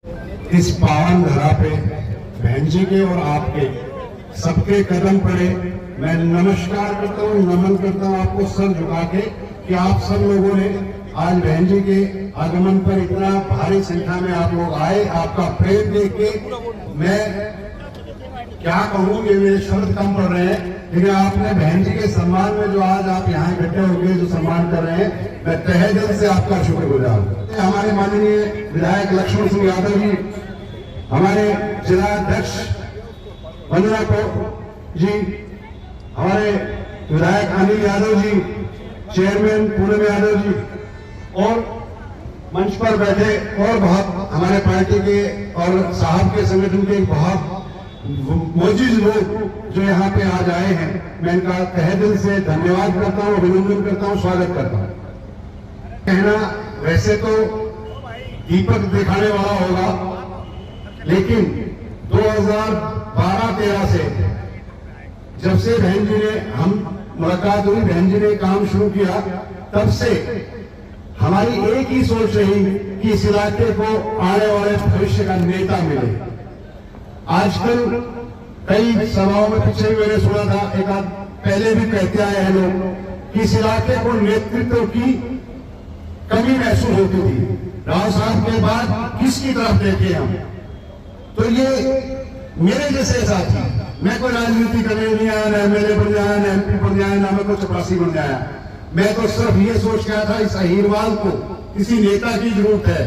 इस पावन धरा पे बहन जी के और आपके सबके कदम पड़े। मैं नमस्कार करता हूँ, नमन करता हूँ आपको सर झुका के कि आप सब लोगों ने आज बहन जी के आगमन पर इतना भारी संख्या में आप लोग आए। आपका प्रेम देख के मैं क्या कहूँ, ये मेरे शब्द कम पड़ रहे हैं, लेकिन आपने बहन जी के सम्मान में जो आज आप यहाँ इकट्ठे होंगे जो सम्मान कर रहे हैं, मैं तहे दिल से आपका शुक्रगुजार हूँ। हमारे माननीय विधायक लक्ष्मण सिंह यादव जी, हमारे जिला अध्यक्ष वंदना कौर जी, हमारे विधायक अनिल यादव जी, चेयरमैन पूनम यादव जी, और मंच पर बैठे और बहुत हमारे पार्टी के और साहब के संगठन के बहुत मौजूद लोग जो यहाँ पे आज आए हैं, मैं इनका तहे दिल से धन्यवाद करता हूँ, अभिनंदन करता हूँ, स्वागत करता हूँ। कहना वैसे तो दीपक दिखाने वाला होगा, लेकिन 2012-13 से जब से बहन जी ने हम मुलाकात हुई, बहन जी ने काम शुरू किया, तब से हमारी एक ही सोच रही कि इस इलाके को आने वाले भविष्य का नेता मिले। आजकल कई सभाओं में पीछे मैंने सुना था, एक आध पहले भी कहते आए हैं लोग कि इस इलाके को नेतृत्व की कमी महसूस होती थी। राव साहब के बाद किसकी तरफ देखे हम? तो ये मेरे जैसे साथी, मैं कोई राजनीति करने नहीं आया, न एमएलए बन जाया, न एमपी बन जाया, न मैं कोई चपरासी बन जाया। मैं तो सिर्फ ये सोच के आया था इस अहीरवाल को किसी नेता की जरूरत है।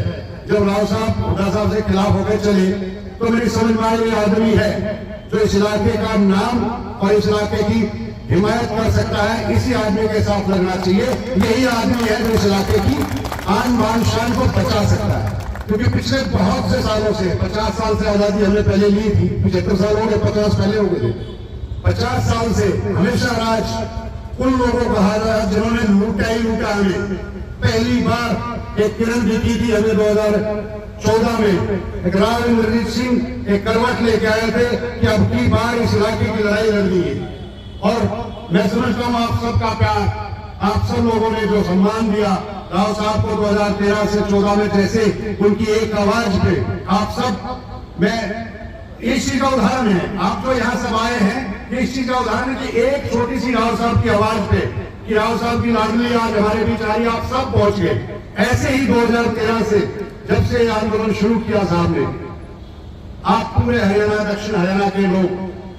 जब राव साहब हुड्डा साहब से खिलाफ होकर चले तो मेरी समझ में आया ये आदमी है जो इस इलाके का नाम और इस इलाके की हिमायत कर सकता है, इसी आदमी के साथ लगना चाहिए। यही आदमी है जो इस इलाके की आन बान शान को बचा सकता है। क्योंकि पिछले बहुत से सालों से, 50 साल से आजादी हमने पहले ली थी, 75 साल हो गए, 50 पहले हो गए थे, 50 साल से हमेशा राज उन लोगों को कहा रहा जिन्होंने लूटा ही लूटा हमें। पहली बार एक किरण दिखी थी हमें 2014 में, एक राव इंद्रजीत सिंह एक करवट लेके आए थे कि अब की बार इस इलाके की लड़ाई लड़नी है। और मैं समझता हूँ आप सबका प्यार, आप सब लोगों ने जो सम्मान दिया राव साहब को 2013 से 14 में, जैसे उनकी एक आवाज पे आप सब, मैं इस चीज का उदाहरण है, आप जो यहाँ सब आए हैं इस चीज का उदाहरण है कि एक छोटी सी राव साहब की आवाज पे कि राव साहब की लाडली आज हमारे बीच आई, आप सब पहुंच गए। ऐसे ही 2013 से जब से आंदोलन शुरू किया साहब ने, आप पूरे हरियाणा, दक्षिण हरियाणा के लोग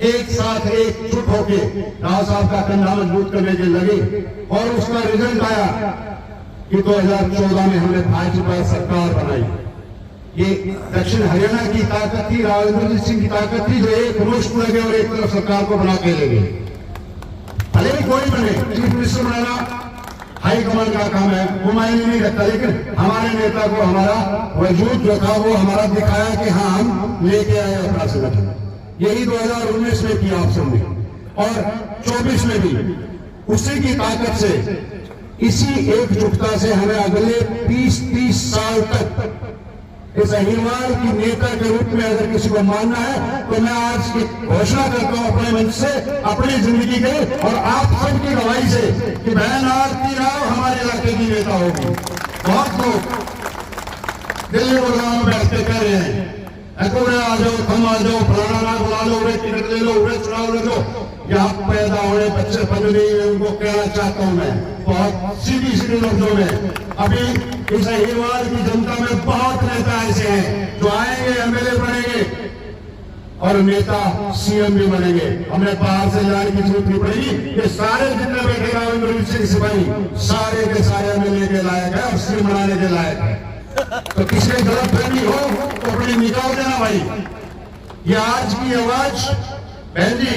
एक साथ एकजुट होके राव साहब का कंधा मजबूत करने के लगे और उसका रिजल्ट आया कि 2014 में हमने भाजपा सरकार बनाई। ये दक्षिण हरियाणा की ताकत थी, राव इंद्रजीत सिंह की ताकत थी, जो एक मुश्त लगे और एक तरफ सरकार को बना के ले गए। भले ही कोई बने, चीफ मिनिस्टर बनाना हाईकमान का काम है, वो मायने नहीं रखता, लेकिन हमारे नेता को हमारा वजूद जो था वो हमारा दिखाया कि हाँ हम लेके आए अपना संगठन। यही 2019 में किया आप सबने और 24 में भी उसी की ताकत से, इसी एकजुटता से हमें अगले 20-30 साल तक इस अहीरवाल की नेता के रूप में अगर किसी को मानना है तो मैं आज की घोषणा करता हूं अपने मंच से, अपनी जिंदगी के और आप सबकी गवाही से कि बहन आरती राव हमारे इलाके की नेता होगी। बहुत लोग दिल्ली गुड़गांव में बैठ के कह रहे हैं आ जाओ, तुम आ जाओ, फलाना ना बुला लो, टिकट ले लो, चुनाव ले लो। यहाँ पैदा होने बच्चे बन रही है, उनको कहना चाहता हूं मैं बहुत सीधी लफ्जों में, अभी इस अहीरवाल की जनता में बहुत नेता ऐसे हैं जो आएंगे, एमएलए बनेंगे और नेता सीएम भी बनेंगे। हमें बाहर से जाने की जरूरत नहीं पड़ेगी। ये सारे जितने बैठे राव इंद्रजीत सिंह सिपाही सारे के सारे एमएलए के लायक है और सीएम बनाने के लायक है। तो किसी गलत फहमी हो तो अपनी निकाल देना भाई। ये आज की आवाज, बहन जी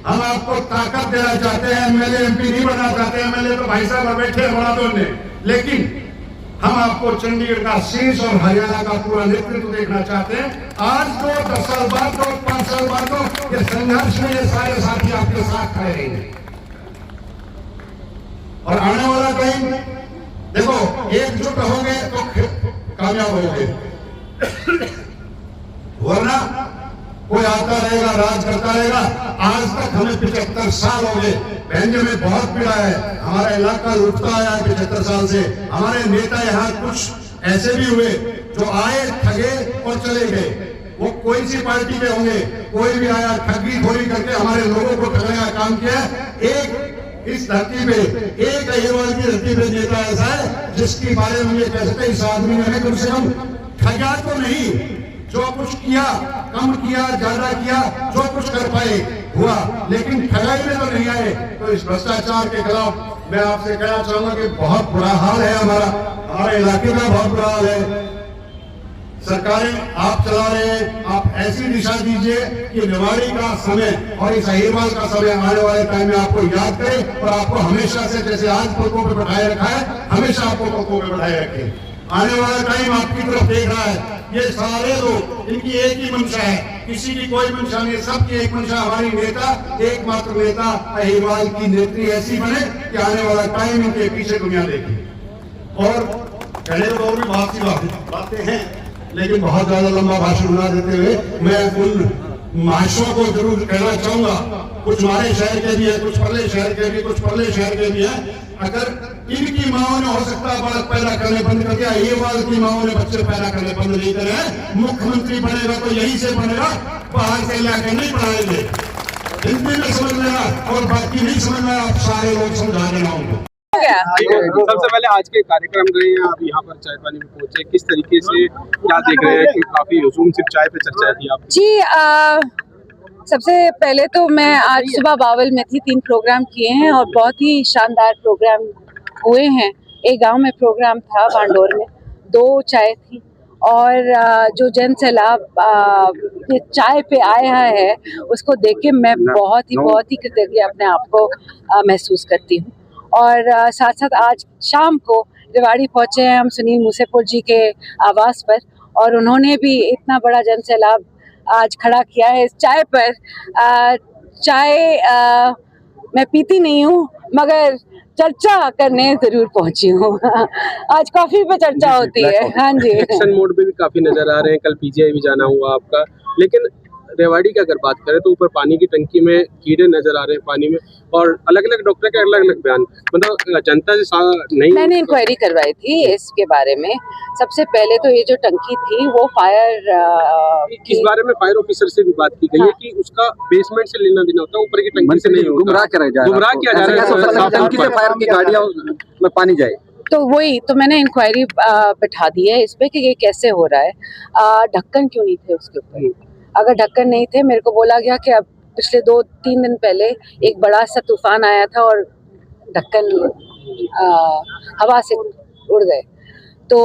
हम आपको ताकत देना चाहते हैं, एमएलए एमपी नहीं बनना चाहते। एमएलए तो भाई साहब बैठे बना दो ने, लेकिन हम आपको चंडीगढ़ का शीर्ष और हरियाणा का पूरा नेतृत्व देखना चाहते हैं। आज तो 10 साल बाद तो 5 साल बाद तो ये संघर्ष में ये सारे साथी आपके साथ खड़े रहेंगे और आने वाला टाइम देखो एकजुट होंगे तो कामयाब होंगे, वरना कोई आता रहेगा, राज करता रहेगा। आज तक हमें 75 साल हो गए, बहन जी में बहुत पीड़ा है, हमारा इलाका लुटता आया है 75 साल से। हमारे नेता यहाँ कुछ ऐसे भी हुए जो आए ठगे और चले गए, वो कोई सी पार्टी के होंगे, कोई भी आया ठगी खोरी करके हमारे लोगों को ठगने का काम किया। एक इस धरती पे, एक अहिरवाल की धरती पे नेता ऐसा है जिसके बारे में ये कह सकते इस आदमी ने कम से कम ठगा तो नहीं, जो कुछ किया, कम किया, ज्यादा किया, जो कुछ कर पाए हुआ, लेकिन ठगाई में तो नहीं आए। तो इस भ्रष्टाचार के खिलाफ मैं आपसे कहना चाहूंगा कि बहुत बुरा हाल है, हमारे इलाके में बहुत बुरा हाल है। सरकारें आप चला रहे हैं, आप ऐसी दिशा दीजिए कि निवाड़ी का समय और इस अहिरवाल का समय आने वाले टाइम में आपको याद करे और आपको हमेशा से, जैसे आज पलकों पे बैठाए रखा है, हमेशा आपको पलकों पे बैठाए रखे। आने वाला टाइम आपकी तरफ देख रहा है। ये सारे लोग, इनकी एक ही मंशा है, किसी की कोई मंशा नहीं, सबकी एक मंशा, हमारी नेता, एकमात्र नेता अहिरवाल की नेत्री ऐसी बने कि आने वाला टाइम इनके पीछे दुनिया देखे। और कहने तो और भी बहुत सी बातें हैं, लेकिन बहुत ज्यादा लंबा भाषण बना देते हुए मैं उन महाशयों को जरूर कहना चाहूंगा, कुछ हमारे शहर के भी है, कुछ परले शहर के भी, कुछ परले शहर के भी हैं। अगर इनकी माओ ने हो सकता है बालक पैदा करने बंद कर दिया, ये बाल की माओ ने बच्चे पैदा करने बंद नहीं करे, मुख्यमंत्री बनेगा तो यहीं से बनेगा, बाहर से लाके नहीं पढ़ाएंगे। हिंदी में समझ लेना और बाकी नहीं समझना, आप सारे लोग समझा देना उनको। सबसे पहले आज के कार्यक्रम रहे हैं, आप यहाँ पर चाय पानी में पहुंचे, किस तरीके से क्या देख रहे हैं कि काफी हुजूम सिर्फ चाय पे चर्चा थी आप जी? सबसे पहले तो मैं आज सुबह बावल में थी, 3 प्रोग्राम किए हैं और बहुत ही शानदार प्रोग्राम हुए हैं। एक गांव में प्रोग्राम था भांडोर में, 2 चाय थी और जो जन सैलाब चाय पे आया है उसको देख के मैं बहुत ही कृतज्ञ अपने आप को महसूस करती हूँ। और साथ साथ आज शाम को रेवाड़ी पहुंचे हैं हम सुनील मूसेपुर जी के आवास पर, और उन्होंने भी इतना बड़ा जन सैलाब आज खड़ा किया है इस चाय पर। चाय मैं पीती नहीं हूँ मगर चर्चा करने जरूर पहुंची हूँ। आज कॉफी पे चर्चा होती है। हाँ जी, इलेक्शन मोड पे भी काफी नजर आ रहे हैं, कल पीजीआई भी जाना हुआ आपका, लेकिन रेवाड़ी की अगर बात करें तो ऊपर पानी की टंकी में कीड़े नजर आ रहे हैं पानी में, और अलग अलग डॉक्टर के अलग अलग बयान, मतलब जनता से नहीं। मैंने इंक्वायरी करवाई थी इसके बारे में। सबसे पहले तो ये जो टंकी थी वो फायर इस बारे में फायर ऑफिसर से भी बात की गई है कि उसका बेसमेंट से लेना देना होता है, ऊपर की टंकी से नहीं। गुमराह किया जा रहा है, टंकी से फायर की गाड़ियां में पानी जाए। तो वही तो मैंने इंक्वायरी बैठा दी है इस पे कि ये कैसे हो रहा है। ढक्कन क्यों नहीं थे उसके ऊपर? अगर ढक्कन नहीं थे, मेरे को बोला गया कि अब पिछले 2-3 दिन पहले एक बड़ा सा तूफान आया था और ढक्कन हवा से उड़ गए। तो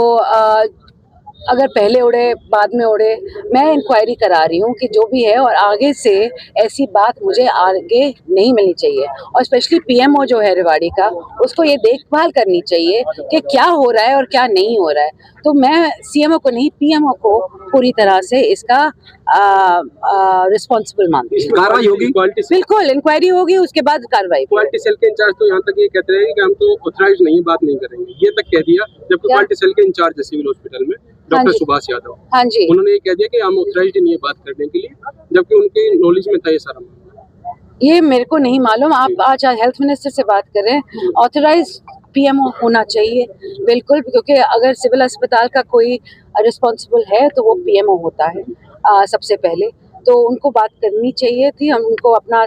अगर पहले उड़े बाद में उड़े, मैं इंक्वायरी करा रही हूँ कि जो भी है, और आगे से ऐसी बात मुझे आगे नहीं मिलनी चाहिए। और स्पेशली पीएमओ जो है रेवाड़ी का, उसको ये देखभाल करनी चाहिए कि क्या हो रहा है और क्या नहीं हो रहा है। तो मैं सीएमओ को नहीं, पीएमओ को पूरी तरह से इसका रिस्पॉन्सिबल मानती हूँ। कार्रवाई होगी, बिल्कुल इंक्वायरी होगी, उसके बाद कार्रवाई। क्वालिटी सेल के इंचार्ज तो यहाँ तक ये कहते हैं कि हम तो ऑथराइज नहीं, बात नहीं करेंगे, ये तक कह दिया। जबकि क्वालिटी सेल के इंचार्ज है सिविल हॉस्पिटल में डॉक्टर सुभाष यादव, हाँ जी, उन्होंने ये कह दिया कि हम ऑथराइज्ड नहीं है बात करने के लिए, जबकि उनके नॉलेज में था ये सारा। ये मेरे को नहीं मालूम। आप आज हेल्थ मिनिस्टर से बात करें, ऑथराइज पीएमओ होना चाहिए बिल्कुल, क्योंकि अगर सिविल अस्पताल का कोई रिस्पॉन्सिबल है तो वो पीएमओ होता है सबसे पहले। तो उनको बात करनी चाहिए थी, हम उनको अपना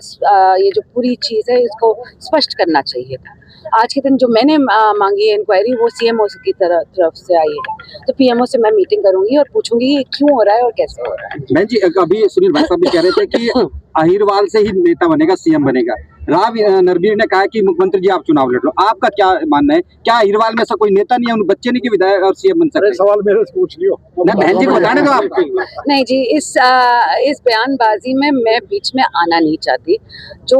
ये जो पूरी चीज़ है इसको स्पष्ट करना चाहिए था। आज के दिन जो मैंने मांगी है इंक्वायरी, वो सीएमओ की तरफ से आई है। तो पीएमओ से मैं मीटिंग करूंगी और पूछूंगी क्यों हो रहा है और कैसे हो रहा है। मैं जी अभी सुनील भाई साहब भी कह रहे थे कि अहिरवाल से ही नेता बनेगा, सीएम बनेगा। राव नरबीर ने कहा कि मुख्यमंत्री जी आप चुनाव लड़ लो, आपका क्या मानना है? क्या अहिरवाल में ऐसा कोई नेता नहीं है, उन बच्चे नहीं कि विधायक और सीएम बन सकते हैं? सवाल मेरे से पूछ लियो। बहन जी को बताने दो आप। नहीं जी, इस बयानबाजी में मैं बीच में आना नहीं चाहती। जो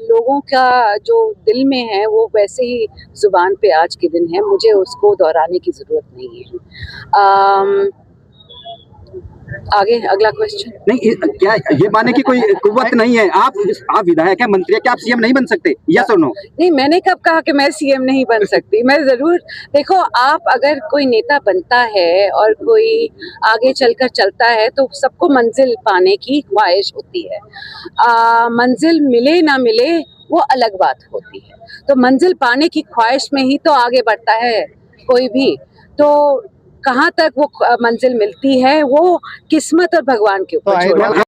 लोगों का जो दिल में है वो वैसे ही जुबान पे आज के दिन है, मुझे उसको दोहराने की जरूरत नहीं है। आगे अगला क्वेश्चन। नहीं, क्या ये माने कि कोई कुव्वत नहीं है? आप विधायक है, मंत्री है, क्या आप सीएम नहीं बन सकते? यस और नो? नहीं, मैंने कब कहा कि मैं सीएम नहीं बन सकती। मैं जरूर, देखो, आप अगर कोई नेता बनता है और कोई आगे चलकर चलता है तो सबको मंजिल पाने की ख्वाहिश होती है। मंजिल मिले ना मिले वो अलग बात होती है। तो मंजिल पाने की ख्वाहिश में ही तो आगे बढ़ता है कोई भी। तो कहाँ तक वो मंजिल मिलती है वो किस्मत और भगवान के ऊपर छोड़ा है।